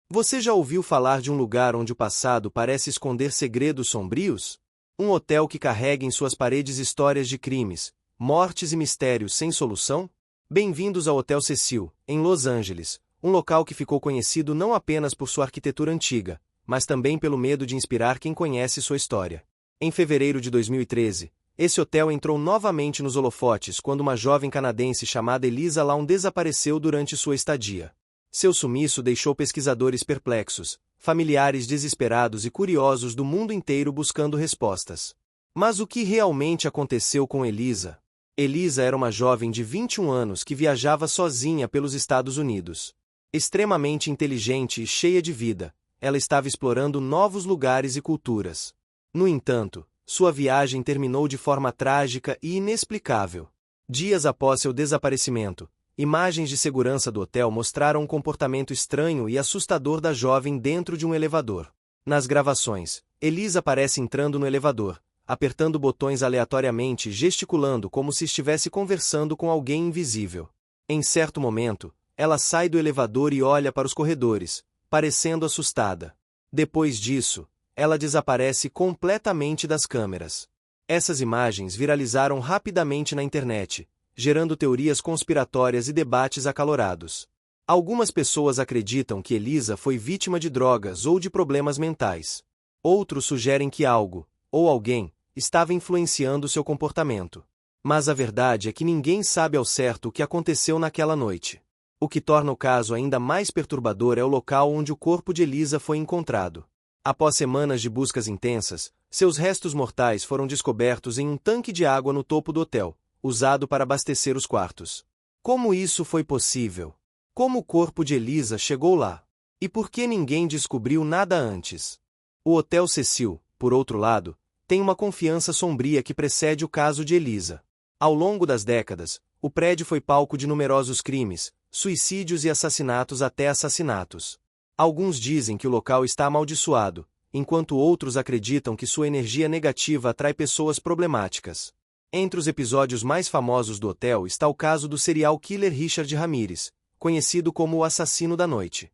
Você já ouviu falar de um lugar onde o passado parece esconder segredos sombrios? Um hotel que carrega em suas paredes histórias de crimes, mortes e mistérios sem solução? Bem-vindos ao Hotel Cecil, em Los Angeles, um local que ficou conhecido não apenas por sua arquitetura antiga, mas também pelo medo de inspirar quem conhece sua história. Em fevereiro de 2013, esse hotel entrou novamente nos holofotes quando uma jovem canadense chamada Elisa Lam desapareceu durante sua estadia. Seu sumiço deixou pesquisadores perplexos, familiares desesperados e curiosos do mundo inteiro buscando respostas. Mas o que realmente aconteceu com Elisa? Elisa era uma jovem de 21 anos que viajava sozinha pelos Estados Unidos. Extremamente inteligente e cheia de vida, ela estava explorando novos lugares e culturas. No entanto, sua viagem terminou de forma trágica e inexplicável. Dias após seu desaparecimento, imagens de segurança do hotel mostraram um comportamento estranho e assustador da jovem dentro de um elevador. Nas gravações, Elisa aparece entrando no elevador, apertando botões aleatoriamente e gesticulando como se estivesse conversando com alguém invisível. Em certo momento, ela sai do elevador e olha para os corredores, parecendo assustada. Depois disso, ela desaparece completamente das câmeras. Essas imagens viralizaram rapidamente na internet, gerando teorias conspiratórias e debates acalorados. Algumas pessoas acreditam que Elisa foi vítima de drogas ou de problemas mentais. Outros sugerem que algo, ou alguém, estava influenciando seu comportamento. Mas a verdade é que ninguém sabe ao certo o que aconteceu naquela noite. O que torna o caso ainda mais perturbador é o local onde o corpo de Elisa foi encontrado. Após semanas de buscas intensas, seus restos mortais foram descobertos em um tanque de água no topo do hotel, usado para abastecer os quartos. Como isso foi possível? Como o corpo de Elisa chegou lá? E por que ninguém descobriu nada antes? O Hotel Cecil, por outro lado, tem uma confiança sombria que precede o caso de Elisa. Ao longo das décadas, o prédio foi palco de numerosos crimes, suicídios e assassinatos até assassinatos. Alguns dizem que o local está amaldiçoado, enquanto outros acreditam que sua energia negativa atrai pessoas problemáticas. Entre os episódios mais famosos do hotel está o caso do serial killer Richard Ramirez, conhecido como o Assassino da Noite.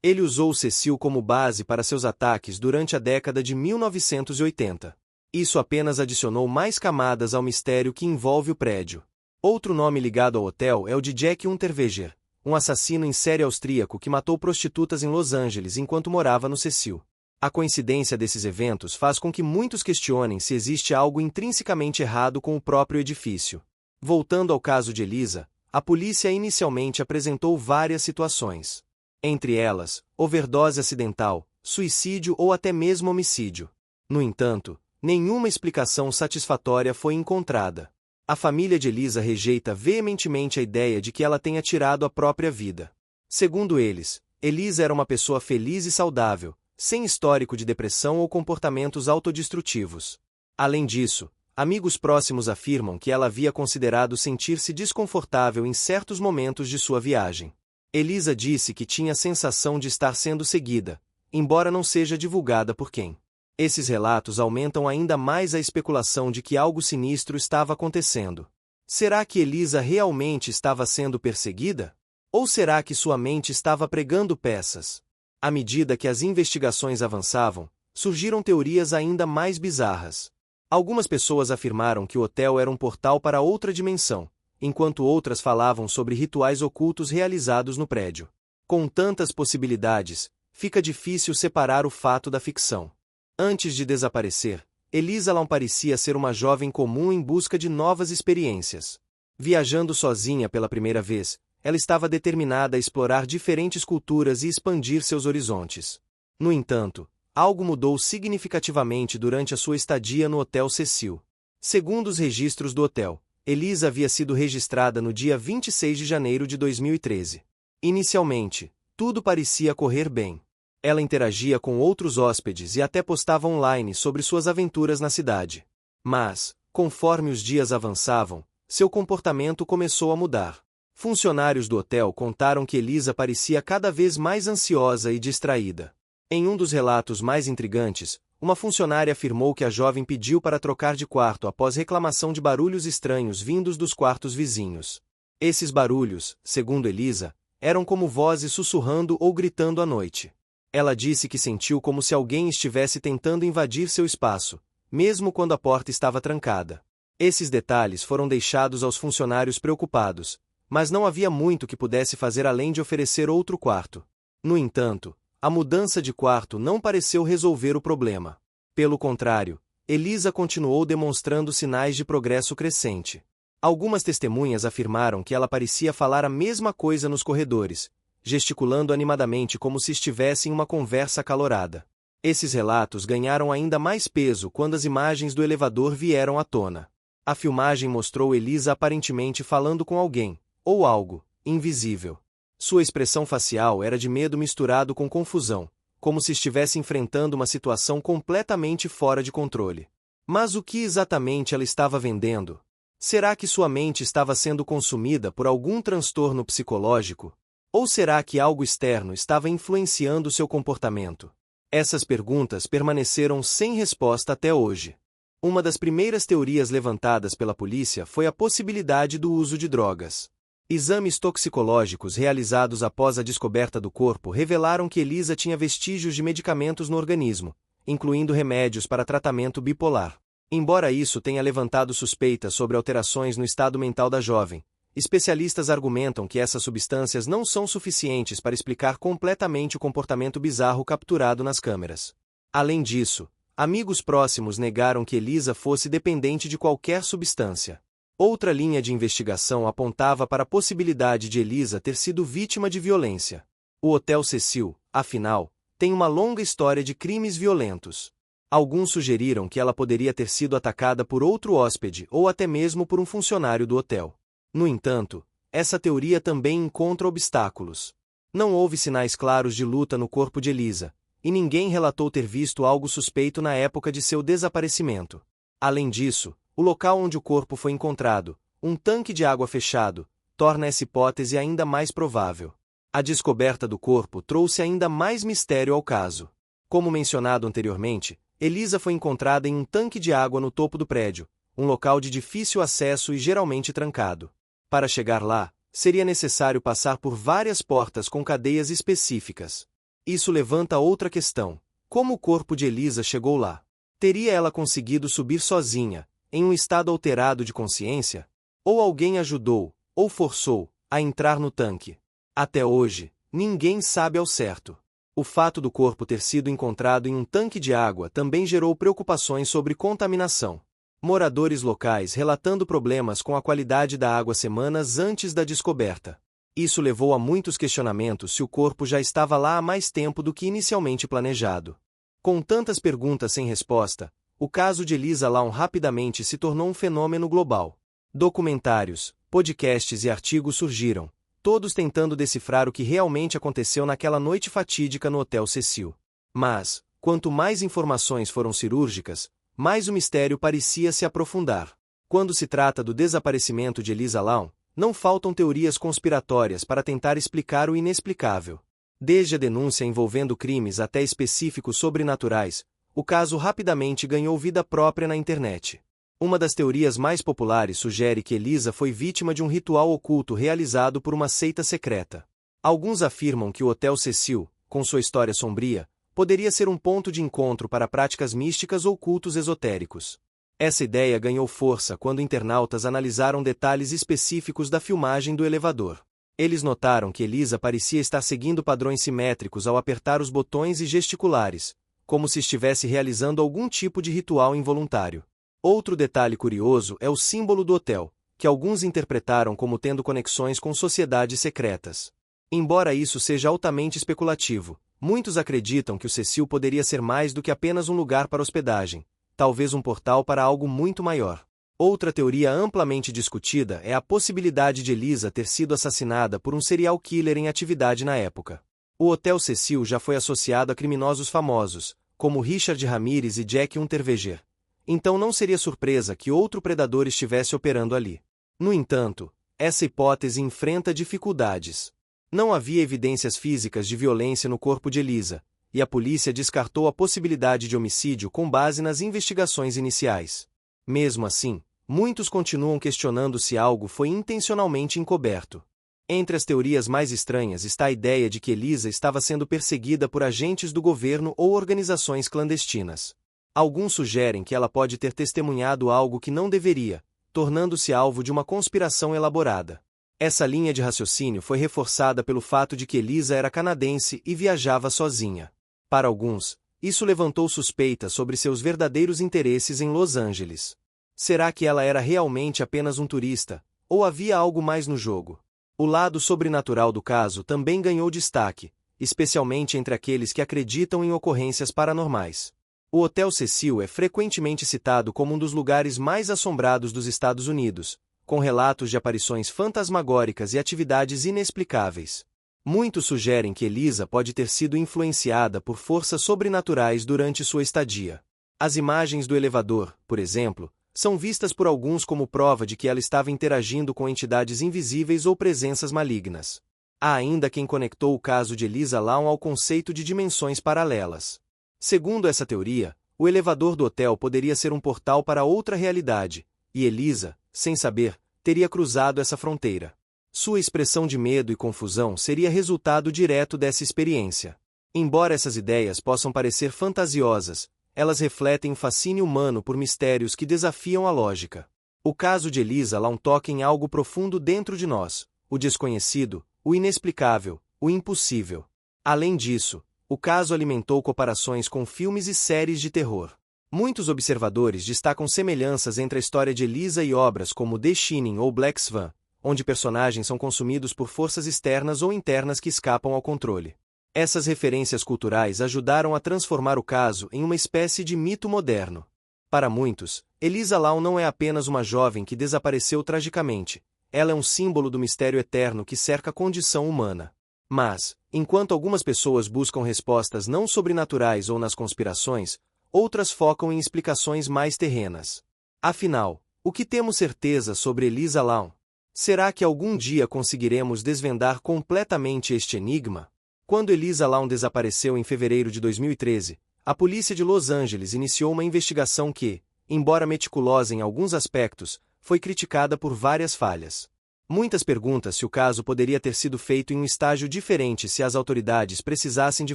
Ele usou o Cecil como base para seus ataques durante a década de 1980. Isso apenas adicionou mais camadas ao mistério que envolve o prédio. Outro nome ligado ao hotel é o de Jack Unterweger, um assassino em série austríaco que matou prostitutas em Los Angeles enquanto morava no Cecil. A coincidência desses eventos faz com que muitos questionem se existe algo intrinsecamente errado com o próprio edifício. Voltando ao caso de Elisa, a polícia inicialmente apresentou várias situações. Entre elas, overdose acidental, suicídio ou até mesmo homicídio. No entanto, nenhuma explicação satisfatória foi encontrada. A família de Elisa rejeita veementemente a ideia de que ela tenha tirado a própria vida. Segundo eles, Elisa era uma pessoa feliz e saudável, sem histórico de depressão ou comportamentos autodestrutivos. Além disso, amigos próximos afirmam que ela havia considerado sentir-se desconfortável em certos momentos de sua viagem. Elisa disse que tinha a sensação de estar sendo seguida, embora não seja divulgada por quem. Esses relatos aumentam ainda mais a especulação de que algo sinistro estava acontecendo. Será que Elisa realmente estava sendo perseguida? Ou será que sua mente estava pregando peças? À medida que as investigações avançavam, surgiram teorias ainda mais bizarras. Algumas pessoas afirmaram que o hotel era um portal para outra dimensão, enquanto outras falavam sobre rituais ocultos realizados no prédio. Com tantas possibilidades, fica difícil separar o fato da ficção. Antes de desaparecer, Elisa Lam parecia ser uma jovem comum em busca de novas experiências. Viajando sozinha pela primeira vez, ela estava determinada a explorar diferentes culturas e expandir seus horizontes. No entanto, algo mudou significativamente durante a sua estadia no Hotel Cecil. Segundo os registros do hotel, Elisa havia sido registrada no dia 26 de janeiro de 2013. Inicialmente, tudo parecia correr bem. Ela interagia com outros hóspedes e até postava online sobre suas aventuras na cidade. Mas, conforme os dias avançavam, seu comportamento começou a mudar. Funcionários do hotel contaram que Elisa parecia cada vez mais ansiosa e distraída. Em um dos relatos mais intrigantes, uma funcionária afirmou que a jovem pediu para trocar de quarto após reclamação de barulhos estranhos vindos dos quartos vizinhos. Esses barulhos, segundo Elisa, eram como vozes sussurrando ou gritando à noite. Ela disse que sentiu como se alguém estivesse tentando invadir seu espaço, mesmo quando a porta estava trancada. Esses detalhes foram deixados aos funcionários preocupados, mas não havia muito que pudesse fazer além de oferecer outro quarto. No entanto, a mudança de quarto não pareceu resolver o problema. Pelo contrário, Elisa continuou demonstrando sinais de progresso crescente. Algumas testemunhas afirmaram que ela parecia falar a mesma coisa nos corredores, gesticulando animadamente como se estivesse em uma conversa acalorada. Esses relatos ganharam ainda mais peso quando as imagens do elevador vieram à tona. A filmagem mostrou Elisa aparentemente falando com alguém, ou algo, invisível. Sua expressão facial era de medo misturado com confusão, como se estivesse enfrentando uma situação completamente fora de controle. Mas o que exatamente ela estava vendendo? Será que sua mente estava sendo consumida por algum transtorno psicológico? Ou será que algo externo estava influenciando seu comportamento? Essas perguntas permaneceram sem resposta até hoje. Uma das primeiras teorias levantadas pela polícia foi a possibilidade do uso de drogas. Exames toxicológicos realizados após a descoberta do corpo revelaram que Elisa tinha vestígios de medicamentos no organismo, incluindo remédios para tratamento bipolar. Embora isso tenha levantado suspeitas sobre alterações no estado mental da jovem, especialistas argumentam que essas substâncias não são suficientes para explicar completamente o comportamento bizarro capturado nas câmeras. Além disso, amigos próximos negaram que Elisa fosse dependente de qualquer substância. Outra linha de investigação apontava para a possibilidade de Elisa ter sido vítima de violência. O Hotel Cecil, afinal, tem uma longa história de crimes violentos. Alguns sugeriram que ela poderia ter sido atacada por outro hóspede ou até mesmo por um funcionário do hotel. No entanto, essa teoria também encontra obstáculos. Não houve sinais claros de luta no corpo de Elisa, e ninguém relatou ter visto algo suspeito na época de seu desaparecimento. Além disso, o local onde o corpo foi encontrado, um tanque de água fechado, torna essa hipótese ainda mais provável. A descoberta do corpo trouxe ainda mais mistério ao caso. Como mencionado anteriormente, Elisa foi encontrada em um tanque de água no topo do prédio, um local de difícil acesso e geralmente trancado. Para chegar lá, seria necessário passar por várias portas com cadeias específicas. Isso levanta outra questão: como o corpo de Elisa chegou lá? Teria ela conseguido subir sozinha, em um estado alterado de consciência? Ou alguém ajudou, ou forçou, a entrar no tanque? Até hoje, ninguém sabe ao certo. O fato do corpo ter sido encontrado em um tanque de água também gerou preocupações sobre contaminação. Moradores locais relatando problemas com a qualidade da água semanas antes da descoberta. Isso levou a muitos questionamentos se o corpo já estava lá há mais tempo do que inicialmente planejado. Com tantas perguntas sem resposta, o caso de Elisa Lam rapidamente se tornou um fenômeno global. Documentários, podcasts e artigos surgiram, todos tentando decifrar o que realmente aconteceu naquela noite fatídica no Hotel Cecil. Mas, quanto mais informações foram cirúrgicas, mais o mistério parecia se aprofundar. Quando se trata do desaparecimento de Elisa Lam, não faltam teorias conspiratórias para tentar explicar o inexplicável. Desde a denúncia envolvendo crimes até específicos sobrenaturais, o caso rapidamente ganhou vida própria na internet. Uma das teorias mais populares sugere que Elisa foi vítima de um ritual oculto realizado por uma seita secreta. Alguns afirmam que o Hotel Cecil, com sua história sombria, poderia ser um ponto de encontro para práticas místicas ou cultos esotéricos. Essa ideia ganhou força quando internautas analisaram detalhes específicos da filmagem do elevador. Eles notaram que Elisa parecia estar seguindo padrões simétricos ao apertar os botões e gesticulares, como se estivesse realizando algum tipo de ritual involuntário. Outro detalhe curioso é o símbolo do hotel, que alguns interpretaram como tendo conexões com sociedades secretas. Embora isso seja altamente especulativo, muitos acreditam que o Cecil poderia ser mais do que apenas um lugar para hospedagem, talvez um portal para algo muito maior. Outra teoria amplamente discutida é a possibilidade de Elisa ter sido assassinada por um serial killer em atividade na época. O Hotel Cecil já foi associado a criminosos famosos, como Richard Ramirez e Jack Unterweger. Então não seria surpresa que outro predador estivesse operando ali. No entanto, essa hipótese enfrenta dificuldades. Não havia evidências físicas de violência no corpo de Elisa, e a polícia descartou a possibilidade de homicídio com base nas investigações iniciais. Mesmo assim, muitos continuam questionando se algo foi intencionalmente encoberto. Entre as teorias mais estranhas está a ideia de que Elisa estava sendo perseguida por agentes do governo ou organizações clandestinas. Alguns sugerem que ela pode ter testemunhado algo que não deveria, tornando-se alvo de uma conspiração elaborada. Essa linha de raciocínio foi reforçada pelo fato de que Elisa era canadense e viajava sozinha. Para alguns, isso levantou suspeitas sobre seus verdadeiros interesses em Los Angeles. Será que ela era realmente apenas um turista, ou havia algo mais no jogo? O lado sobrenatural do caso também ganhou destaque, especialmente entre aqueles que acreditam em ocorrências paranormais. O Hotel Cecil é frequentemente citado como um dos lugares mais assombrados dos Estados Unidos, com relatos de aparições fantasmagóricas e atividades inexplicáveis. Muitos sugerem que Elisa pode ter sido influenciada por forças sobrenaturais durante sua estadia. As imagens do elevador, por exemplo, são vistas por alguns como prova de que ela estava interagindo com entidades invisíveis ou presenças malignas. Há ainda quem conectou o caso de Elisa Lam ao conceito de dimensões paralelas. Segundo essa teoria, o elevador do hotel poderia ser um portal para outra realidade, e Elisa, sem saber, teria cruzado essa fronteira. Sua expressão de medo e confusão seria resultado direto dessa experiência. Embora essas ideias possam parecer fantasiosas, elas refletem o fascínio humano por mistérios que desafiam a lógica. O caso de Elisa Lam toca em algo profundo dentro de nós, o desconhecido, o inexplicável, o impossível. Além disso, o caso alimentou comparações com filmes e séries de terror. Muitos observadores destacam semelhanças entre a história de Elisa e obras como The Shining ou Black Swan, onde personagens são consumidos por forças externas ou internas que escapam ao controle. Essas referências culturais ajudaram a transformar o caso em uma espécie de mito moderno. Para muitos, Elisa Lam não é apenas uma jovem que desapareceu tragicamente, ela é um símbolo do mistério eterno que cerca a condição humana. Mas, enquanto algumas pessoas buscam respostas não sobrenaturais ou nas conspirações, outras focam em explicações mais terrenas. Afinal, o que temos certeza sobre Elisa Lam? Será que algum dia conseguiremos desvendar completamente este enigma? Quando Elisa Lam desapareceu em fevereiro de 2013, a polícia de Los Angeles iniciou uma investigação que, embora meticulosa em alguns aspectos, foi criticada por várias falhas. Muitas perguntam se o caso poderia ter sido feito em um estágio diferente se as autoridades precisassem de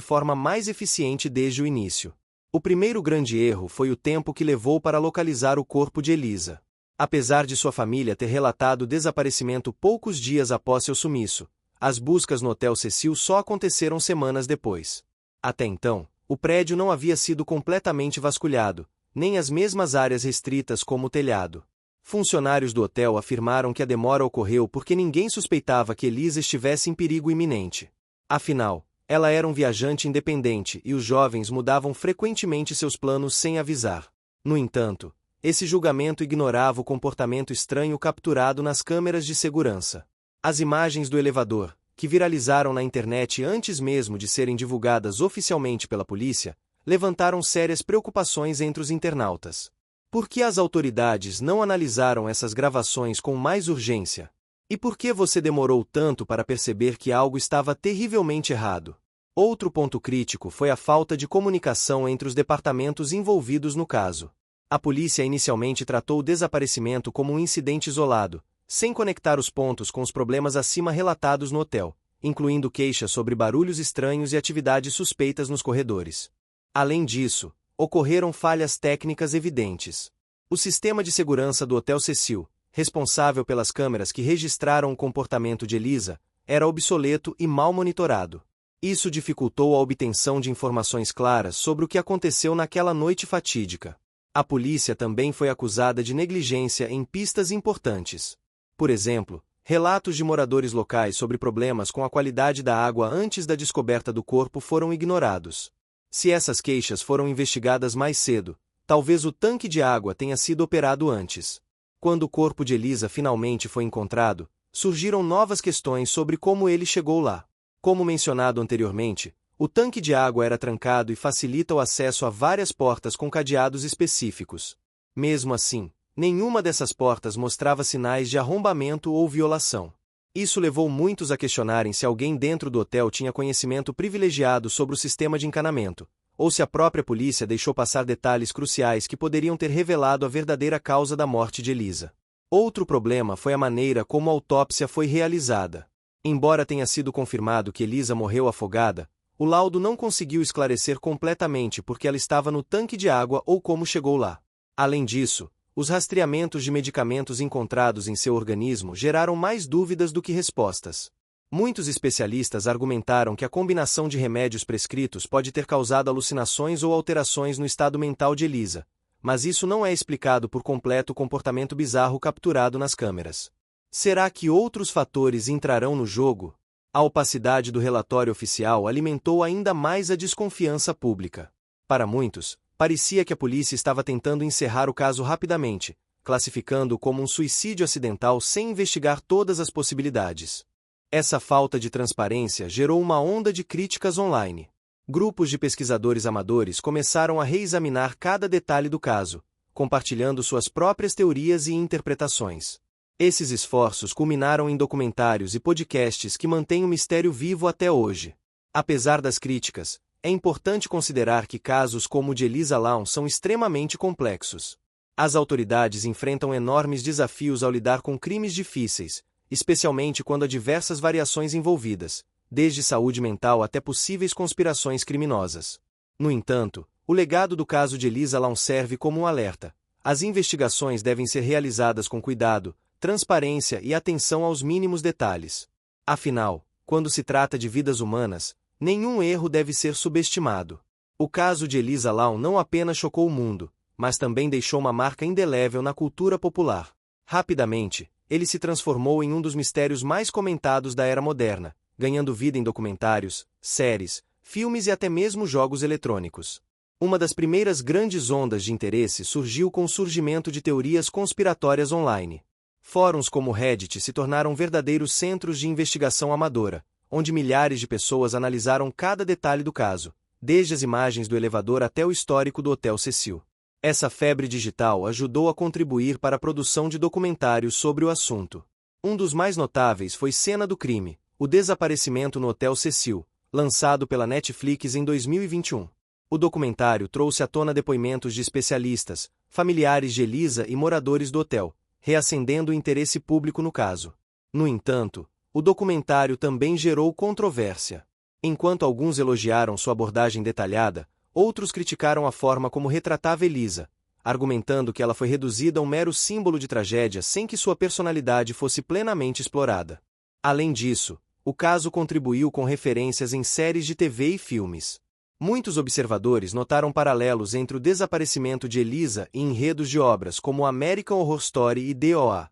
forma mais eficiente desde o início. O primeiro grande erro foi o tempo que levou para localizar o corpo de Elisa. Apesar de sua família ter relatado o desaparecimento poucos dias após seu sumiço, as buscas no Hotel Cecil só aconteceram semanas depois. Até então, o prédio não havia sido completamente vasculhado, nem as mesmas áreas restritas como o telhado. Funcionários do hotel afirmaram que a demora ocorreu porque ninguém suspeitava que Elisa estivesse em perigo iminente. Afinal, ela era um viajante independente e os jovens mudavam frequentemente seus planos sem avisar. No entanto, esse julgamento ignorava o comportamento estranho capturado nas câmeras de segurança. As imagens do elevador, que viralizaram na internet antes mesmo de serem divulgadas oficialmente pela polícia, levantaram sérias preocupações entre os internautas. Por que as autoridades não analisaram essas gravações com mais urgência? E por que você demorou tanto para perceber que algo estava terrivelmente errado? Outro ponto crítico foi a falta de comunicação entre os departamentos envolvidos no caso. A polícia inicialmente tratou o desaparecimento como um incidente isolado, sem conectar os pontos com os problemas acima relatados no hotel, incluindo queixas sobre barulhos estranhos e atividades suspeitas nos corredores. Além disso, ocorreram falhas técnicas evidentes. O sistema de segurança do Hotel Cecil, responsável pelas câmeras que registraram o comportamento de Elisa, era obsoleto e mal monitorado. Isso dificultou a obtenção de informações claras sobre o que aconteceu naquela noite fatídica. A polícia também foi acusada de negligência em pistas importantes. Por exemplo, relatos de moradores locais sobre problemas com a qualidade da água antes da descoberta do corpo foram ignorados. Se essas queixas foram investigadas mais cedo, talvez o tanque de água tenha sido operado antes. Quando o corpo de Elisa finalmente foi encontrado, surgiram novas questões sobre como ele chegou lá. Como mencionado anteriormente, o tanque de água era trancado e facilita o acesso a várias portas com cadeados específicos. Mesmo assim, nenhuma dessas portas mostrava sinais de arrombamento ou violação. Isso levou muitos a questionarem se alguém dentro do hotel tinha conhecimento privilegiado sobre o sistema de encanamento, ou se a própria polícia deixou passar detalhes cruciais que poderiam ter revelado a verdadeira causa da morte de Elisa. Outro problema foi a maneira como a autópsia foi realizada. Embora tenha sido confirmado que Elisa morreu afogada, o laudo não conseguiu esclarecer completamente porque ela estava no tanque de água ou como chegou lá. Além disso, os rastreamentos de medicamentos encontrados em seu organismo geraram mais dúvidas do que respostas. Muitos especialistas argumentaram que a combinação de remédios prescritos pode ter causado alucinações ou alterações no estado mental de Elisa, mas isso não é explicado por completo o comportamento bizarro capturado nas câmeras. Será que outros fatores entrarão no jogo? A opacidade do relatório oficial alimentou ainda mais a desconfiança pública. Para muitos, parecia que a polícia estava tentando encerrar o caso rapidamente, classificando-o como um suicídio acidental sem investigar todas as possibilidades. Essa falta de transparência gerou uma onda de críticas online. Grupos de pesquisadores amadores começaram a reexaminar cada detalhe do caso, compartilhando suas próprias teorias e interpretações. Esses esforços culminaram em documentários e podcasts que mantêm o mistério vivo até hoje. Apesar das críticas, é importante considerar que casos como o de Elisa Lam são extremamente complexos. As autoridades enfrentam enormes desafios ao lidar com crimes difíceis, especialmente quando há diversas variações envolvidas, desde saúde mental até possíveis conspirações criminosas. No entanto, o legado do caso de Elisa Lam serve como um alerta. As investigações devem ser realizadas com cuidado, transparência e atenção aos mínimos detalhes. Afinal, quando se trata de vidas humanas, nenhum erro deve ser subestimado. O caso de Elisa Lam não apenas chocou o mundo, mas também deixou uma marca indelével na cultura popular. Rapidamente, ele se transformou em um dos mistérios mais comentados da era moderna, ganhando vida em documentários, séries, filmes e até mesmo jogos eletrônicos. Uma das primeiras grandes ondas de interesse surgiu com o surgimento de teorias conspiratórias online. Fóruns como o Reddit se tornaram verdadeiros centros de investigação amadora, onde milhares de pessoas analisaram cada detalhe do caso, desde as imagens do elevador até o histórico do Hotel Cecil. Essa febre digital ajudou a contribuir para a produção de documentários sobre o assunto. Um dos mais notáveis foi Cena do Crime, o desaparecimento no Hotel Cecil, lançado pela Netflix em 2021. O documentário trouxe à tona depoimentos de especialistas, familiares de Elisa e moradores do hotel, reacendendo o interesse público no caso. No entanto, o documentário também gerou controvérsia. Enquanto alguns elogiaram sua abordagem detalhada, outros criticaram a forma como retratava Elisa, argumentando que ela foi reduzida a um mero símbolo de tragédia sem que sua personalidade fosse plenamente explorada. Além disso, o caso contribuiu com referências em séries de TV e filmes. Muitos observadores notaram paralelos entre o desaparecimento de Elisa e enredos de obras como American Horror Story e DOA.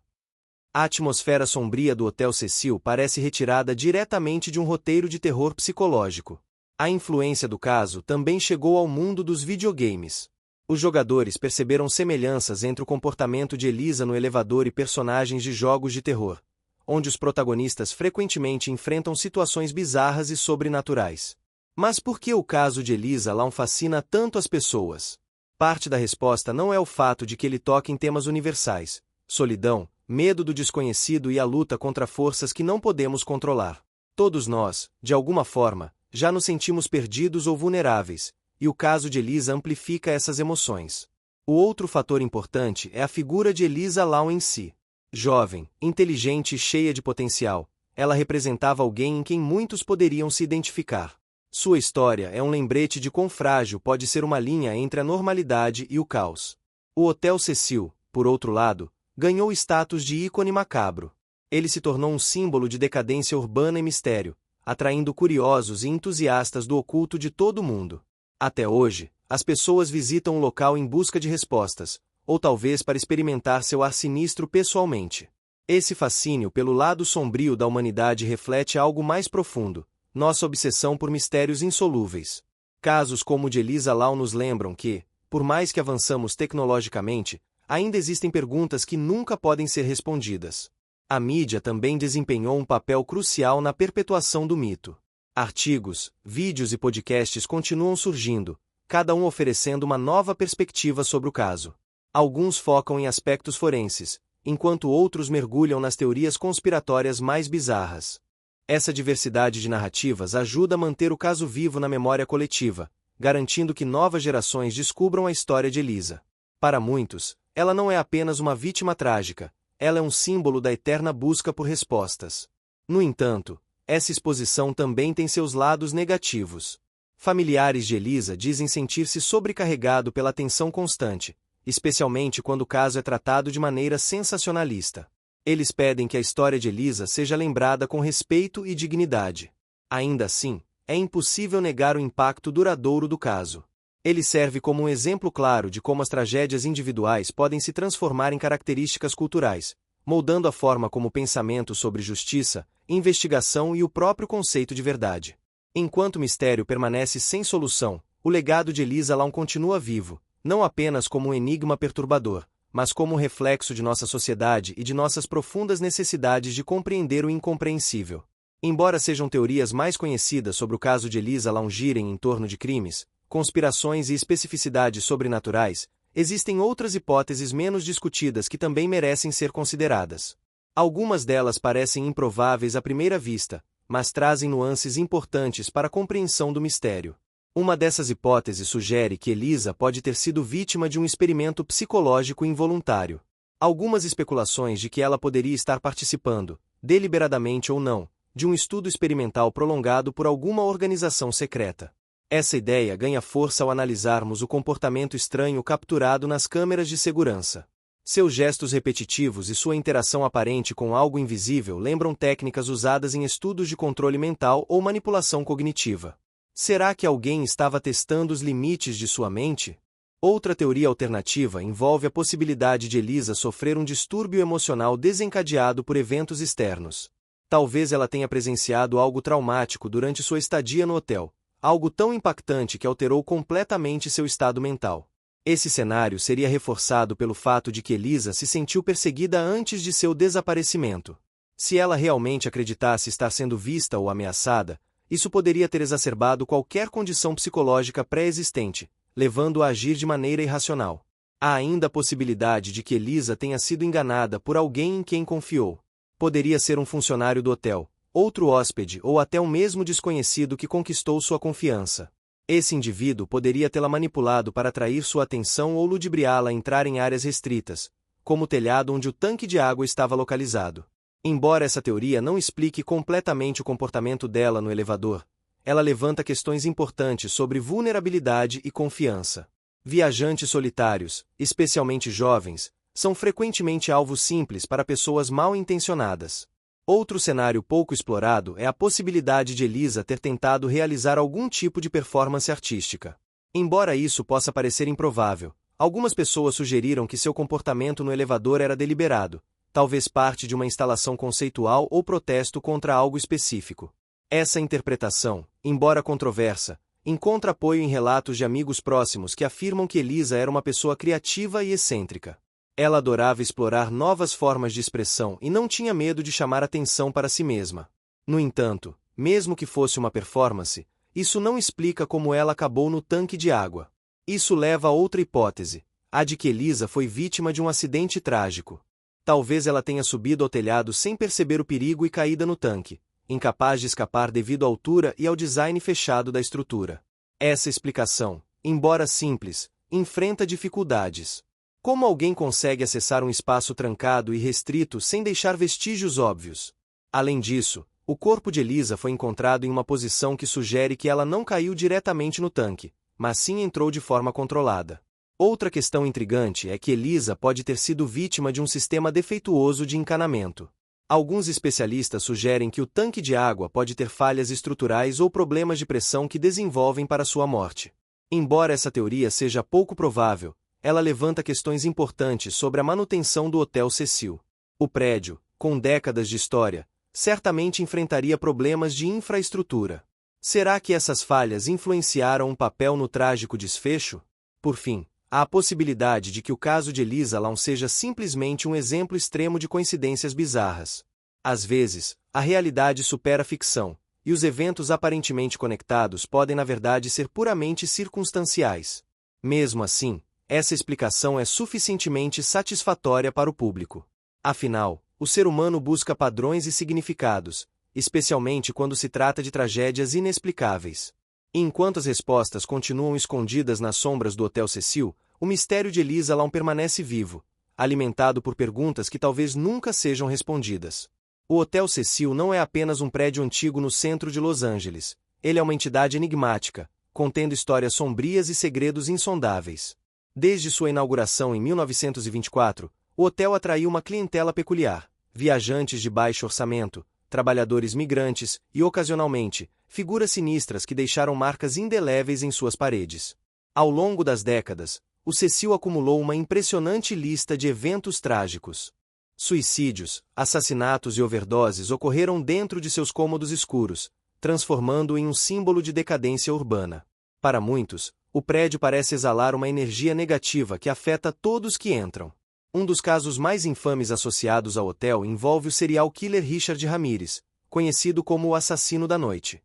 A atmosfera sombria do Hotel Cecil parece retirada diretamente de um roteiro de terror psicológico. A influência do caso também chegou ao mundo dos videogames. Os jogadores perceberam semelhanças entre o comportamento de Elisa no elevador e personagens de jogos de terror, onde os protagonistas frequentemente enfrentam situações bizarras e sobrenaturais. Mas por que o caso de Elisa Lam fascina tanto as pessoas? Parte da resposta não é o fato de que ele toque em temas universais: solidão, medo do desconhecido e a luta contra forças que não podemos controlar. Todos nós, de alguma forma, já nos sentimos perdidos ou vulneráveis, e o caso de Elisa amplifica essas emoções. O outro fator importante é a figura de Elisa Lam em si. Jovem, inteligente e cheia de potencial, ela representava alguém em quem muitos poderiam se identificar. Sua história é um lembrete de quão frágil pode ser uma linha entre a normalidade e o caos. O Hotel Cecil, por outro lado, ganhou status de ícone macabro. Ele se tornou um símbolo de decadência urbana e mistério, atraindo curiosos e entusiastas do oculto de todo o mundo. Até hoje, as pessoas visitam o local em busca de respostas, ou talvez para experimentar seu ar sinistro pessoalmente. Esse fascínio pelo lado sombrio da humanidade reflete algo mais profundo: nossa obsessão por mistérios insolúveis. Casos como o de Elisa Lam nos lembram que, por mais que avançamos tecnologicamente, ainda existem perguntas que nunca podem ser respondidas. A mídia também desempenhou um papel crucial na perpetuação do mito. Artigos, vídeos e podcasts continuam surgindo, cada um oferecendo uma nova perspectiva sobre o caso. Alguns focam em aspectos forenses, enquanto outros mergulham nas teorias conspiratórias mais bizarras. Essa diversidade de narrativas ajuda a manter o caso vivo na memória coletiva, garantindo que novas gerações descubram a história de Elisa. Para muitos, ela não é apenas uma vítima trágica, ela é um símbolo da eterna busca por respostas. No entanto, essa exposição também tem seus lados negativos. Familiares de Elisa dizem sentir-se sobrecarregado pela atenção constante, especialmente quando o caso é tratado de maneira sensacionalista. Eles pedem que a história de Elisa seja lembrada com respeito e dignidade. Ainda assim, é impossível negar o impacto duradouro do caso. Ele serve como um exemplo claro de como as tragédias individuais podem se transformar em características culturais, moldando a forma como o pensamento sobre justiça, investigação e o próprio conceito de verdade. Enquanto o mistério permanece sem solução, o legado de Elisa Lam continua vivo, não apenas como um enigma perturbador, mas como um reflexo de nossa sociedade e de nossas profundas necessidades de compreender o incompreensível. Embora sejam teorias mais conhecidas sobre o caso de Elisa Lam girem em torno de crimes, conspirações e especificidades sobrenaturais, existem outras hipóteses menos discutidas que também merecem ser consideradas. Algumas delas parecem improváveis à primeira vista, mas trazem nuances importantes para a compreensão do mistério. Uma dessas hipóteses sugere que Elisa pode ter sido vítima de um experimento psicológico involuntário. Algumas especulações de que ela poderia estar participando, deliberadamente ou não, de um estudo experimental prolongado por alguma organização secreta. Essa ideia ganha força ao analisarmos o comportamento estranho capturado nas câmeras de segurança. Seus gestos repetitivos e sua interação aparente com algo invisível lembram técnicas usadas em estudos de controle mental ou manipulação cognitiva. Será que alguém estava testando os limites de sua mente? Outra teoria alternativa envolve a possibilidade de Elisa sofrer um distúrbio emocional desencadeado por eventos externos. Talvez ela tenha presenciado algo traumático durante sua estadia no hotel, algo tão impactante que alterou completamente seu estado mental. Esse cenário seria reforçado pelo fato de que Elisa se sentiu perseguida antes de seu desaparecimento. Se ela realmente acreditasse estar sendo vista ou ameaçada, isso poderia ter exacerbado qualquer condição psicológica pré-existente, levando-a a agir de maneira irracional. Há ainda a possibilidade de que Elisa tenha sido enganada por alguém em quem confiou. Poderia ser um funcionário do hotel, outro hóspede ou até um mesmo desconhecido que conquistou sua confiança. Esse indivíduo poderia tê-la manipulado para atrair sua atenção ou ludibriá-la a entrar em áreas restritas, como o telhado onde o tanque de água estava localizado. Embora essa teoria não explique completamente o comportamento dela no elevador, ela levanta questões importantes sobre vulnerabilidade e confiança. Viajantes solitários, especialmente jovens, são frequentemente alvos simples para pessoas mal intencionadas. Outro cenário pouco explorado é a possibilidade de Elisa ter tentado realizar algum tipo de performance artística. Embora isso possa parecer improvável, algumas pessoas sugeriram que seu comportamento no elevador era deliberado, talvez parte de uma instalação conceitual ou protesto contra algo específico. Essa interpretação, embora controversa, encontra apoio em relatos de amigos próximos que afirmam que Elisa era uma pessoa criativa e excêntrica. Ela adorava explorar novas formas de expressão e não tinha medo de chamar atenção para si mesma. No entanto, mesmo que fosse uma performance, isso não explica como ela acabou no tanque de água. Isso leva a outra hipótese, a de que Elisa foi vítima de um acidente trágico. Talvez ela tenha subido ao telhado sem perceber o perigo e caída no tanque, incapaz de escapar devido à altura e ao design fechado da estrutura. Essa explicação, embora simples, enfrenta dificuldades. Como alguém consegue acessar um espaço trancado e restrito sem deixar vestígios óbvios? Além disso, o corpo de Elisa foi encontrado em uma posição que sugere que ela não caiu diretamente no tanque, mas sim entrou de forma controlada. Outra questão intrigante é que Elisa pode ter sido vítima de um sistema defeituoso de encanamento. Alguns especialistas sugerem que o tanque de água pode ter falhas estruturais ou problemas de pressão que desenvolvem para sua morte. Embora essa teoria seja pouco provável, ela levanta questões importantes sobre a manutenção do Hotel Cecil. O prédio, com décadas de história, certamente enfrentaria problemas de infraestrutura. Será que essas falhas influenciaram um papel no trágico desfecho? Por fim, há a possibilidade de que o caso de Elisa Lam seja simplesmente um exemplo extremo de coincidências bizarras. Às vezes, a realidade supera a ficção, e os eventos aparentemente conectados podem na verdade ser puramente circunstanciais. Mesmo assim, essa explicação é suficientemente satisfatória para o público. Afinal, o ser humano busca padrões e significados, especialmente quando se trata de tragédias inexplicáveis. E enquanto as respostas continuam escondidas nas sombras do Hotel Cecil, o mistério de Elisa Lam permanece vivo, alimentado por perguntas que talvez nunca sejam respondidas. O Hotel Cecil não é apenas um prédio antigo no centro de Los Angeles. Ele é uma entidade enigmática, contendo histórias sombrias e segredos insondáveis. Desde sua inauguração em 1924, o hotel atraiu uma clientela peculiar: viajantes de baixo orçamento, trabalhadores migrantes e, ocasionalmente, figuras sinistras que deixaram marcas indeléveis em suas paredes. Ao longo das décadas, o Cecil acumulou uma impressionante lista de eventos trágicos. Suicídios, assassinatos e overdoses ocorreram dentro de seus cômodos escuros, transformando-o em um símbolo de decadência urbana. Para muitos, o prédio parece exalar uma energia negativa que afeta todos que entram. Um dos casos mais infames associados ao hotel envolve o serial killer Richard Ramirez, conhecido como o Assassino da Noite.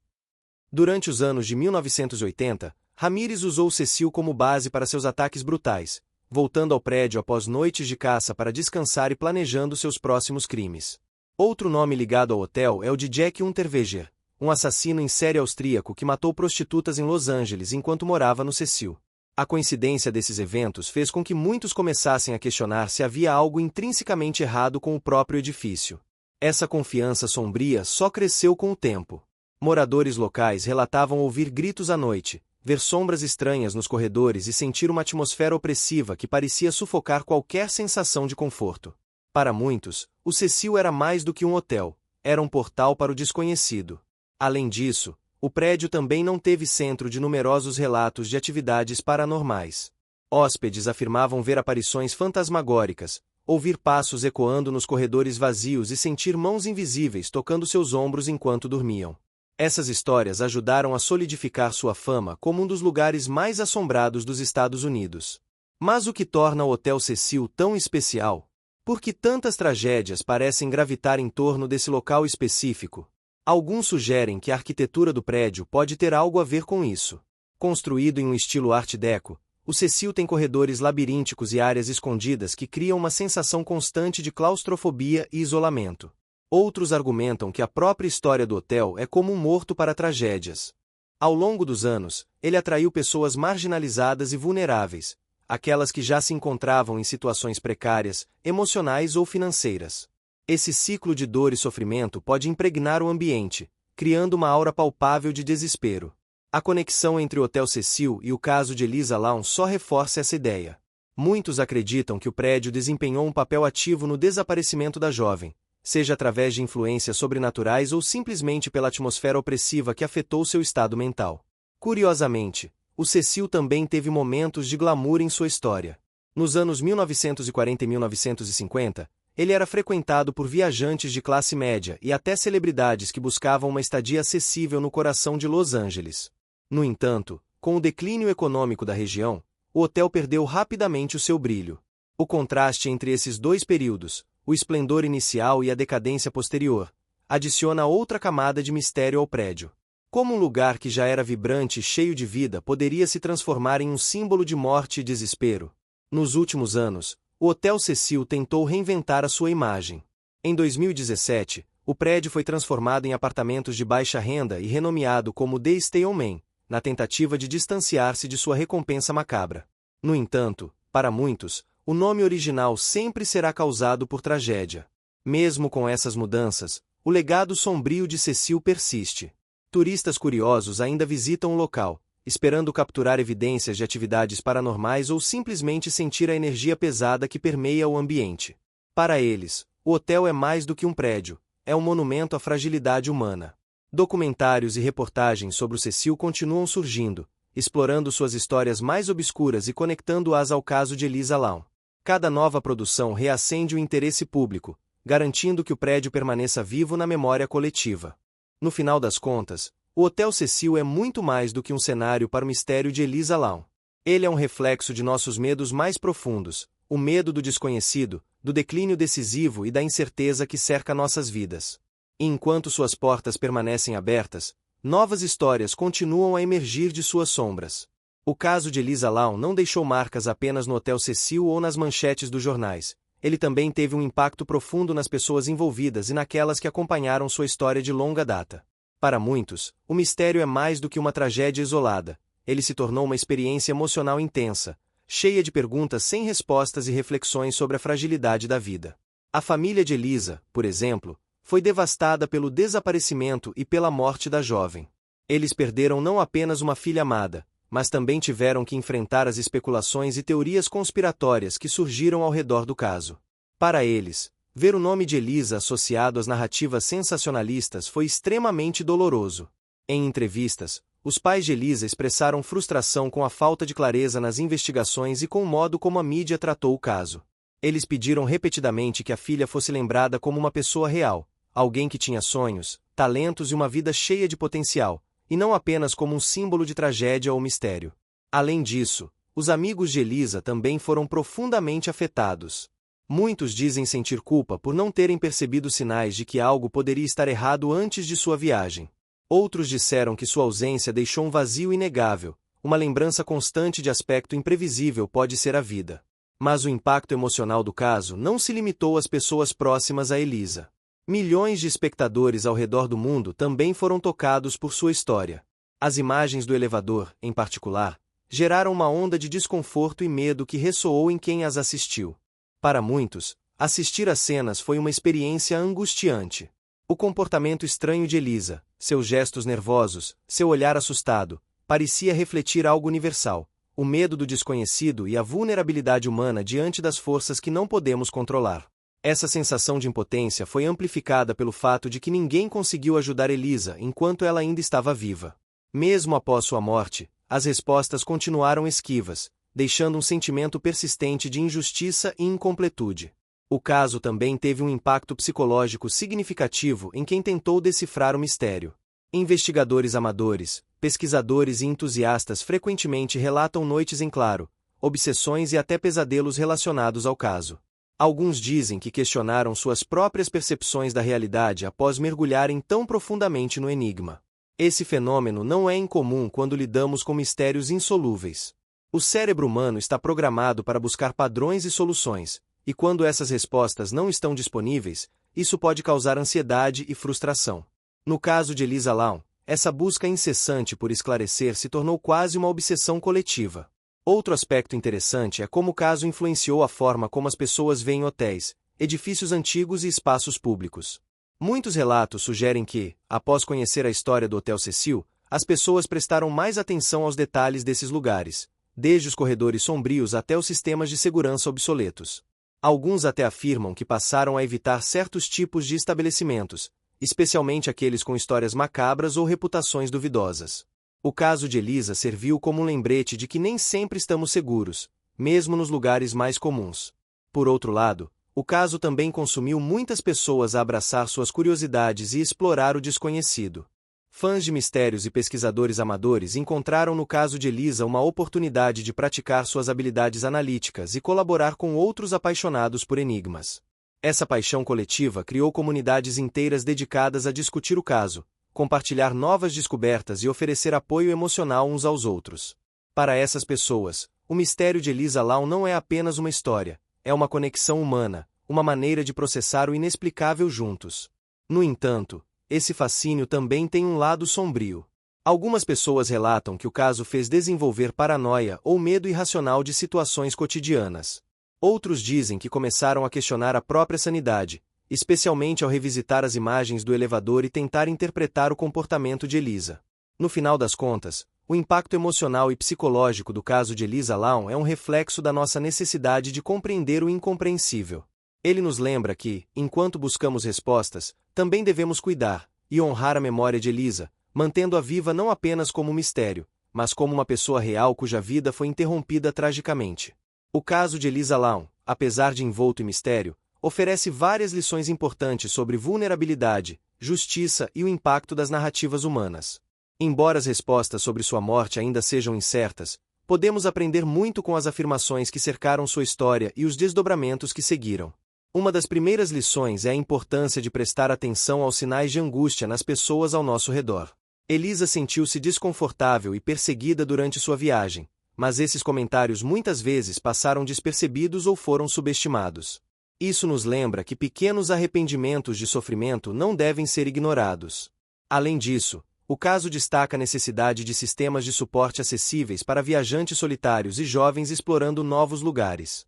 Durante os anos de 1980, Ramirez usou o Cecil como base para seus ataques brutais, voltando ao prédio após noites de caça para descansar e planejando seus próximos crimes. Outro nome ligado ao hotel é o de Jack Unterweger, um assassino em série austríaco que matou prostitutas em Los Angeles enquanto morava no Cecil. A coincidência desses eventos fez com que muitos começassem a questionar se havia algo intrinsecamente errado com o próprio edifício. Essa confiança sombria só cresceu com o tempo. Moradores locais relatavam ouvir gritos à noite, ver sombras estranhas nos corredores e sentir uma atmosfera opressiva que parecia sufocar qualquer sensação de conforto. Para muitos, o Cecil era mais do que um hotel, era um portal para o desconhecido. Além disso, o prédio também não teve centro de numerosos relatos de atividades paranormais. Hóspedes afirmavam ver aparições fantasmagóricas, ouvir passos ecoando nos corredores vazios e sentir mãos invisíveis tocando seus ombros enquanto dormiam. Essas histórias ajudaram a solidificar sua fama como um dos lugares mais assombrados dos Estados Unidos. Mas o que torna o Hotel Cecil tão especial? Por que tantas tragédias parecem gravitar em torno desse local específico? Alguns sugerem que a arquitetura do prédio pode ter algo a ver com isso. Construído em um estilo Art Deco, o Cecil tem corredores labirínticos e áreas escondidas que criam uma sensação constante de claustrofobia e isolamento. Outros argumentam que a própria história do hotel é como um morto para tragédias. Ao longo dos anos, ele atraiu pessoas marginalizadas e vulneráveis, aquelas que já se encontravam em situações precárias, emocionais ou financeiras. Esse ciclo de dor e sofrimento pode impregnar o ambiente, criando uma aura palpável de desespero. A conexão entre o Hotel Cecil e o caso de Elisa Lam só reforça essa ideia. Muitos acreditam que o prédio desempenhou um papel ativo no desaparecimento da jovem, seja através de influências sobrenaturais ou simplesmente pela atmosfera opressiva que afetou seu estado mental. Curiosamente, o Cecil também teve momentos de glamour em sua história. Nos anos 1940 e 1950, ele era frequentado por viajantes de classe média e até celebridades que buscavam uma estadia acessível no coração de Los Angeles. No entanto, com o declínio econômico da região, o hotel perdeu rapidamente o seu brilho. O contraste entre esses dois períodos, o esplendor inicial e a decadência posterior, adiciona outra camada de mistério ao prédio. Como um lugar que já era vibrante e cheio de vida poderia se transformar em um símbolo de morte e desespero? Nos últimos anos, o Hotel Cecil tentou reinventar a sua imagem. Em 2017, o prédio foi transformado em apartamentos de baixa renda e renomeado como The Stay On Main, na tentativa de distanciar-se de sua recompensa macabra. No entanto, para muitos, o nome original sempre será causado por tragédia. Mesmo com essas mudanças, o legado sombrio de Cecil persiste. Turistas curiosos ainda visitam o local, esperando capturar evidências de atividades paranormais ou simplesmente sentir a energia pesada que permeia o ambiente. Para eles, o hotel é mais do que um prédio, é um monumento à fragilidade humana. Documentários e reportagens sobre o Cecil continuam surgindo, explorando suas histórias mais obscuras e conectando-as ao caso de Elisa Lam. Cada nova produção reacende o interesse público, garantindo que o prédio permaneça vivo na memória coletiva. No final das contas, o Hotel Cecil é muito mais do que um cenário para o mistério de Elisa Lam. Ele é um reflexo de nossos medos mais profundos, o medo do desconhecido, do declínio decisivo e da incerteza que cerca nossas vidas. E enquanto suas portas permanecem abertas, novas histórias continuam a emergir de suas sombras. O caso de Elisa Lam não deixou marcas apenas no Hotel Cecil ou nas manchetes dos jornais. Ele também teve um impacto profundo nas pessoas envolvidas e naquelas que acompanharam sua história de longa data. Para muitos, o mistério é mais do que uma tragédia isolada. Ele se tornou uma experiência emocional intensa, cheia de perguntas sem respostas e reflexões sobre a fragilidade da vida. A família de Elisa, por exemplo, foi devastada pelo desaparecimento e pela morte da jovem. Eles perderam não apenas uma filha amada, mas também tiveram que enfrentar as especulações e teorias conspiratórias que surgiram ao redor do caso. Para eles, ver o nome de Elisa associado às narrativas sensacionalistas foi extremamente doloroso. Em entrevistas, os pais de Elisa expressaram frustração com a falta de clareza nas investigações e com o modo como a mídia tratou o caso. Eles pediram repetidamente que a filha fosse lembrada como uma pessoa real, alguém que tinha sonhos, talentos e uma vida cheia de potencial, e não apenas como um símbolo de tragédia ou mistério. Além disso, os amigos de Elisa também foram profundamente afetados. Muitos dizem sentir culpa por não terem percebido sinais de que algo poderia estar errado antes de sua viagem. Outros disseram que sua ausência deixou um vazio inegável, uma lembrança constante de aspecto imprevisível pode ser a vida. Mas o impacto emocional do caso não se limitou às pessoas próximas a Elisa. Milhões de espectadores ao redor do mundo também foram tocados por sua história. As imagens do elevador, em particular, geraram uma onda de desconforto e medo que ressoou em quem as assistiu. Para muitos, assistir às cenas foi uma experiência angustiante. O comportamento estranho de Elisa, seus gestos nervosos, seu olhar assustado, parecia refletir algo universal: o medo do desconhecido e a vulnerabilidade humana diante das forças que não podemos controlar. Essa sensação de impotência foi amplificada pelo fato de que ninguém conseguiu ajudar Elisa enquanto ela ainda estava viva. Mesmo após sua morte, as respostas continuaram esquivas, deixando um sentimento persistente de injustiça e incompletude. O caso também teve um impacto psicológico significativo em quem tentou decifrar o mistério. Investigadores amadores, pesquisadores e entusiastas frequentemente relatam noites em claro, obsessões e até pesadelos relacionados ao caso. Alguns dizem que questionaram suas próprias percepções da realidade após mergulharem tão profundamente no enigma. Esse fenômeno não é incomum quando lidamos com mistérios insolúveis. O cérebro humano está programado para buscar padrões e soluções, e quando essas respostas não estão disponíveis, isso pode causar ansiedade e frustração. No caso de Elisa Lam, essa busca incessante por esclarecer se tornou quase uma obsessão coletiva. Outro aspecto interessante é como o caso influenciou a forma como as pessoas veem hotéis, edifícios antigos e espaços públicos. Muitos relatos sugerem que, após conhecer a história do Hotel Cecil, as pessoas prestaram mais atenção aos detalhes desses lugares, desde os corredores sombrios até os sistemas de segurança obsoletos. Alguns até afirmam que passaram a evitar certos tipos de estabelecimentos, especialmente aqueles com histórias macabras ou reputações duvidosas. O caso de Elisa serviu como um lembrete de que nem sempre estamos seguros, mesmo nos lugares mais comuns. Por outro lado, o caso também consumiu muitas pessoas a abraçar suas curiosidades e explorar o desconhecido. Fãs de mistérios e pesquisadores amadores encontraram no caso de Elisa uma oportunidade de praticar suas habilidades analíticas e colaborar com outros apaixonados por enigmas. Essa paixão coletiva criou comunidades inteiras dedicadas a discutir o caso, compartilhar novas descobertas e oferecer apoio emocional uns aos outros. Para essas pessoas, o mistério de Elisa Lam não é apenas uma história, é uma conexão humana, uma maneira de processar o inexplicável juntos. No entanto, esse fascínio também tem um lado sombrio. Algumas pessoas relatam que o caso fez desenvolver paranoia ou medo irracional de situações cotidianas. Outros dizem que começaram a questionar a própria sanidade, especialmente ao revisitar as imagens do elevador e tentar interpretar o comportamento de Elisa. No final das contas, o impacto emocional e psicológico do caso de Elisa Lam é um reflexo da nossa necessidade de compreender o incompreensível. Ele nos lembra que, enquanto buscamos respostas, também devemos cuidar e honrar a memória de Elisa, mantendo-a viva não apenas como um mistério, mas como uma pessoa real cuja vida foi interrompida tragicamente. O caso de Elisa Lam, apesar de envolto em mistério, oferece várias lições importantes sobre vulnerabilidade, justiça e o impacto das narrativas humanas. Embora as respostas sobre sua morte ainda sejam incertas, podemos aprender muito com as afirmações que cercaram sua história e os desdobramentos que seguiram. Uma das primeiras lições é a importância de prestar atenção aos sinais de angústia nas pessoas ao nosso redor. Elisa sentiu-se desconfortável e perseguida durante sua viagem, mas esses comentários muitas vezes passaram despercebidos ou foram subestimados. Isso nos lembra que pequenos arrependimentos de sofrimento não devem ser ignorados. Além disso, o caso destaca a necessidade de sistemas de suporte acessíveis para viajantes solitários e jovens explorando novos lugares.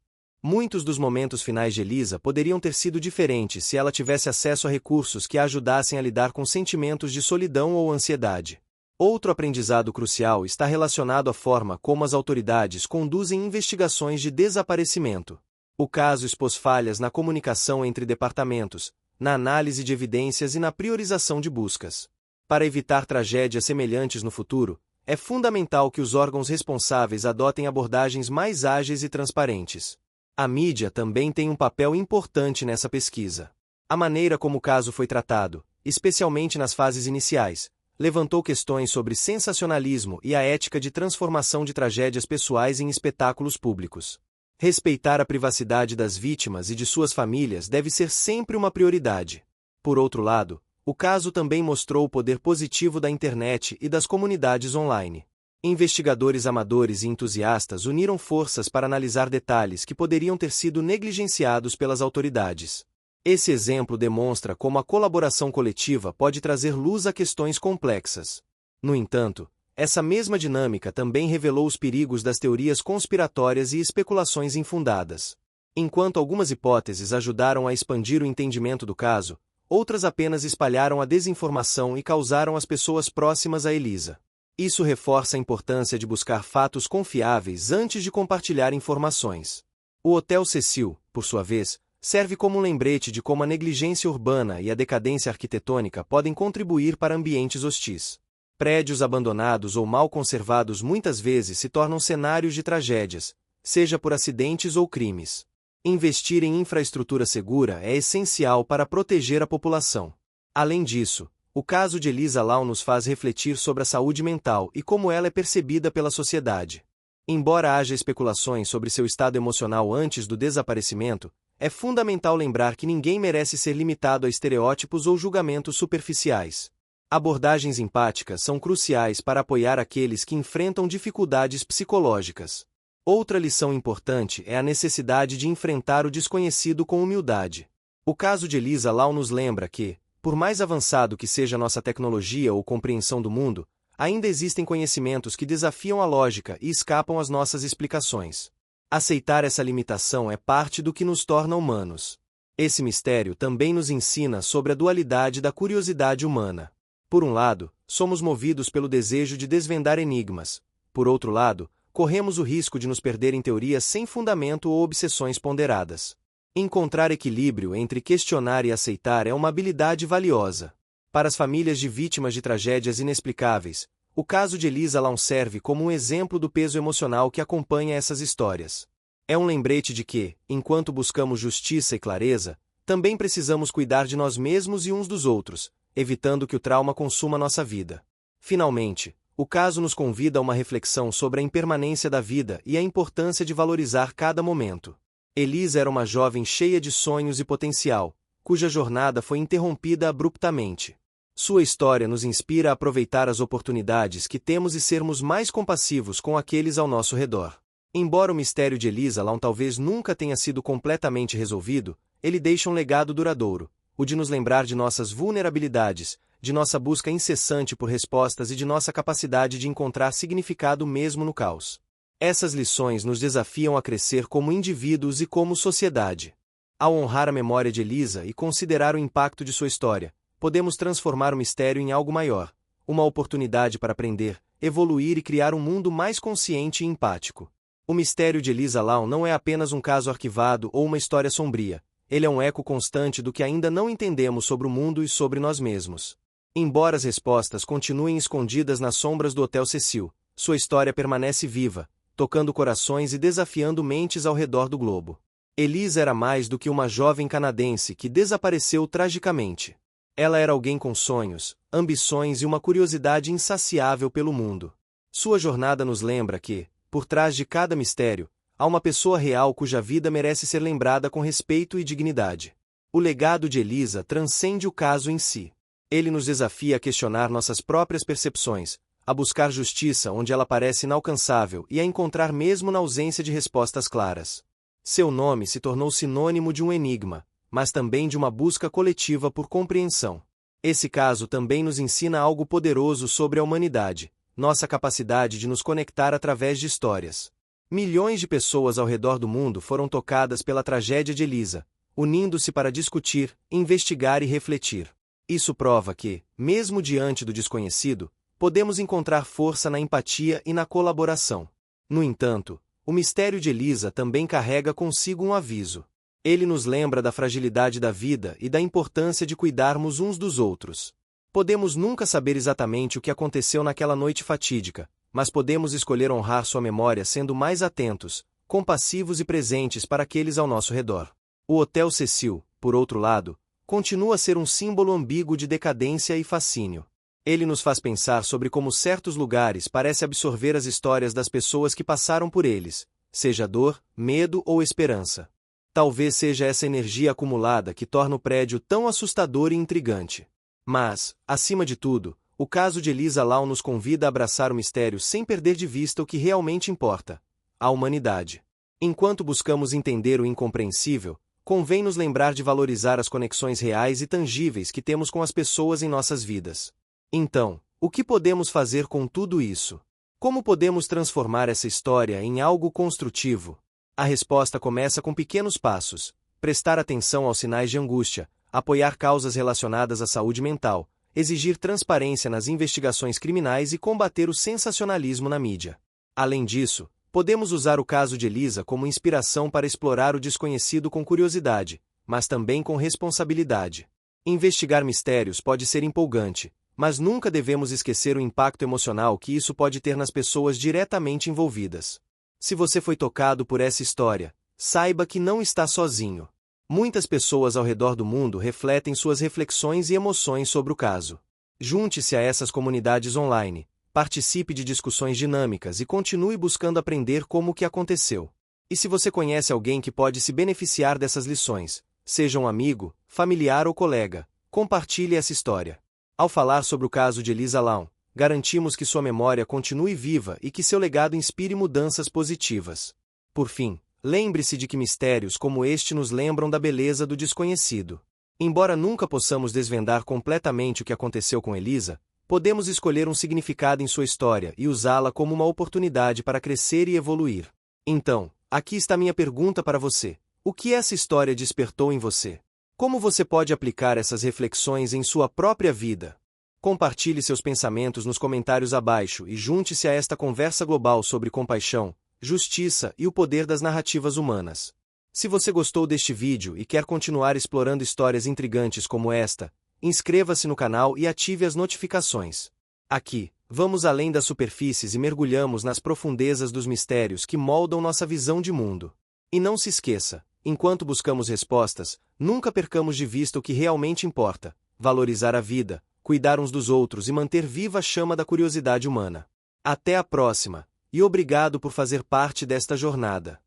Muitos dos momentos finais de Elisa poderiam ter sido diferentes se ela tivesse acesso a recursos que a ajudassem a lidar com sentimentos de solidão ou ansiedade. Outro aprendizado crucial está relacionado à forma como as autoridades conduzem investigações de desaparecimento. O caso expôs falhas na comunicação entre departamentos, na análise de evidências e na priorização de buscas. Para evitar tragédias semelhantes no futuro, é fundamental que os órgãos responsáveis adotem abordagens mais ágeis e transparentes. A mídia também tem um papel importante nessa pesquisa. A maneira como o caso foi tratado, especialmente nas fases iniciais, levantou questões sobre sensacionalismo e a ética de transformação de tragédias pessoais em espetáculos públicos. Respeitar a privacidade das vítimas e de suas famílias deve ser sempre uma prioridade. Por outro lado, o caso também mostrou o poder positivo da internet e das comunidades online. Investigadores amadores e entusiastas uniram forças para analisar detalhes que poderiam ter sido negligenciados pelas autoridades. Esse exemplo demonstra como a colaboração coletiva pode trazer luz a questões complexas. No entanto, essa mesma dinâmica também revelou os perigos das teorias conspiratórias e especulações infundadas. Enquanto algumas hipóteses ajudaram a expandir o entendimento do caso, outras apenas espalharam a desinformação e causaram às pessoas próximas a Elisa. Isso reforça a importância de buscar fatos confiáveis antes de compartilhar informações. O Hotel Cecil, por sua vez, serve como um lembrete de como a negligência urbana e a decadência arquitetônica podem contribuir para ambientes hostis. Prédios abandonados ou mal conservados muitas vezes se tornam cenários de tragédias, seja por acidentes ou crimes. Investir em infraestrutura segura é essencial para proteger a população. Além disso, o caso de Elisa Lam nos faz refletir sobre a saúde mental e como ela é percebida pela sociedade. Embora haja especulações sobre seu estado emocional antes do desaparecimento, é fundamental lembrar que ninguém merece ser limitado a estereótipos ou julgamentos superficiais. Abordagens empáticas são cruciais para apoiar aqueles que enfrentam dificuldades psicológicas. Outra lição importante é a necessidade de enfrentar o desconhecido com humildade. O caso de Elisa Lam nos lembra que, por mais avançado que seja nossa tecnologia ou compreensão do mundo, ainda existem conhecimentos que desafiam a lógica e escapam às nossas explicações. Aceitar essa limitação é parte do que nos torna humanos. Esse mistério também nos ensina sobre a dualidade da curiosidade humana. Por um lado, somos movidos pelo desejo de desvendar enigmas. Por outro lado, corremos o risco de nos perder em teorias sem fundamento ou obsessões ponderadas. Encontrar equilíbrio entre questionar e aceitar é uma habilidade valiosa. Para as famílias de vítimas de tragédias inexplicáveis, o caso de Elisa Lam serve como um exemplo do peso emocional que acompanha essas histórias. É um lembrete de que, enquanto buscamos justiça e clareza, também precisamos cuidar de nós mesmos e uns dos outros, evitando que o trauma consuma nossa vida. Finalmente, o caso nos convida a uma reflexão sobre a impermanência da vida e a importância de valorizar cada momento. Elisa era uma jovem cheia de sonhos e potencial, cuja jornada foi interrompida abruptamente. Sua história nos inspira a aproveitar as oportunidades que temos e sermos mais compassivos com aqueles ao nosso redor. Embora o mistério de Elisa Lam talvez nunca tenha sido completamente resolvido, ele deixa um legado duradouro, o de nos lembrar de nossas vulnerabilidades, de nossa busca incessante por respostas e de nossa capacidade de encontrar significado mesmo no caos. Essas lições nos desafiam a crescer como indivíduos e como sociedade. Ao honrar a memória de Elisa e considerar o impacto de sua história, podemos transformar o mistério em algo maior, uma oportunidade para aprender, evoluir e criar um mundo mais consciente e empático. O mistério de Elisa Lam não é apenas um caso arquivado ou uma história sombria, ele é um eco constante do que ainda não entendemos sobre o mundo e sobre nós mesmos. Embora as respostas continuem escondidas nas sombras do Hotel Cecil, sua história permanece viva, tocando corações e desafiando mentes ao redor do globo. Elisa era mais do que uma jovem canadense que desapareceu tragicamente. Ela era alguém com sonhos, ambições e uma curiosidade insaciável pelo mundo. Sua jornada nos lembra que, por trás de cada mistério, há uma pessoa real cuja vida merece ser lembrada com respeito e dignidade. O legado de Elisa transcende o caso em si. Ele nos desafia a questionar nossas próprias percepções, a buscar justiça onde ela parece inalcançável e a encontrar mesmo na ausência de respostas claras. Seu nome se tornou sinônimo de um enigma, mas também de uma busca coletiva por compreensão. Esse caso também nos ensina algo poderoso sobre a humanidade, nossa capacidade de nos conectar através de histórias. Milhões de pessoas ao redor do mundo foram tocadas pela tragédia de Elisa, unindo-se para discutir, investigar e refletir. Isso prova que, mesmo diante do desconhecido, podemos encontrar força na empatia e na colaboração. No entanto, o mistério de Elisa também carrega consigo um aviso. Ele nos lembra da fragilidade da vida e da importância de cuidarmos uns dos outros. Podemos nunca saber exatamente o que aconteceu naquela noite fatídica, mas podemos escolher honrar sua memória sendo mais atentos, compassivos e presentes para aqueles ao nosso redor. O Hotel Cecil, por outro lado, continua a ser um símbolo ambíguo de decadência e fascínio. Ele nos faz pensar sobre como certos lugares parecem absorver as histórias das pessoas que passaram por eles, seja dor, medo ou esperança. Talvez seja essa energia acumulada que torna o prédio tão assustador e intrigante. Mas, acima de tudo, o caso de Elisa Lam nos convida a abraçar o mistério sem perder de vista o que realmente importa: a humanidade. Enquanto buscamos entender o incompreensível, convém nos lembrar de valorizar as conexões reais e tangíveis que temos com as pessoas em nossas vidas. Então, o que podemos fazer com tudo isso? Como podemos transformar essa história em algo construtivo? A resposta começa com pequenos passos: prestar atenção aos sinais de angústia, apoiar causas relacionadas à saúde mental, exigir transparência nas investigações criminais e combater o sensacionalismo na mídia. Além disso, podemos usar o caso de Elisa como inspiração para explorar o desconhecido com curiosidade, mas também com responsabilidade. Investigar mistérios pode ser empolgante, mas nunca devemos esquecer o impacto emocional que isso pode ter nas pessoas diretamente envolvidas. Se você foi tocado por essa história, saiba que não está sozinho. Muitas pessoas ao redor do mundo refletem suas reflexões e emoções sobre o caso. Junte-se a essas comunidades online, participe de discussões dinâmicas e continue buscando aprender como o que aconteceu. E se você conhece alguém que pode se beneficiar dessas lições, seja um amigo, familiar ou colega, compartilhe essa história. Ao falar sobre o caso de Elisa Lam, garantimos que sua memória continue viva e que seu legado inspire mudanças positivas. Por fim, lembre-se de que mistérios como este nos lembram da beleza do desconhecido. Embora nunca possamos desvendar completamente o que aconteceu com Elisa, podemos escolher um significado em sua história e usá-la como uma oportunidade para crescer e evoluir. Então, aqui está minha pergunta para você: o que essa história despertou em você? Como você pode aplicar essas reflexões em sua própria vida? Compartilhe seus pensamentos nos comentários abaixo e junte-se a esta conversa global sobre compaixão, justiça e o poder das narrativas humanas. Se você gostou deste vídeo e quer continuar explorando histórias intrigantes como esta, inscreva-se no canal e ative as notificações. Aqui, vamos além das superfícies e mergulhamos nas profundezas dos mistérios que moldam nossa visão de mundo. E não se esqueça, enquanto buscamos respostas, nunca percamos de vista o que realmente importa: valorizar a vida, cuidar uns dos outros e manter viva a chama da curiosidade humana. Até a próxima, e obrigado por fazer parte desta jornada.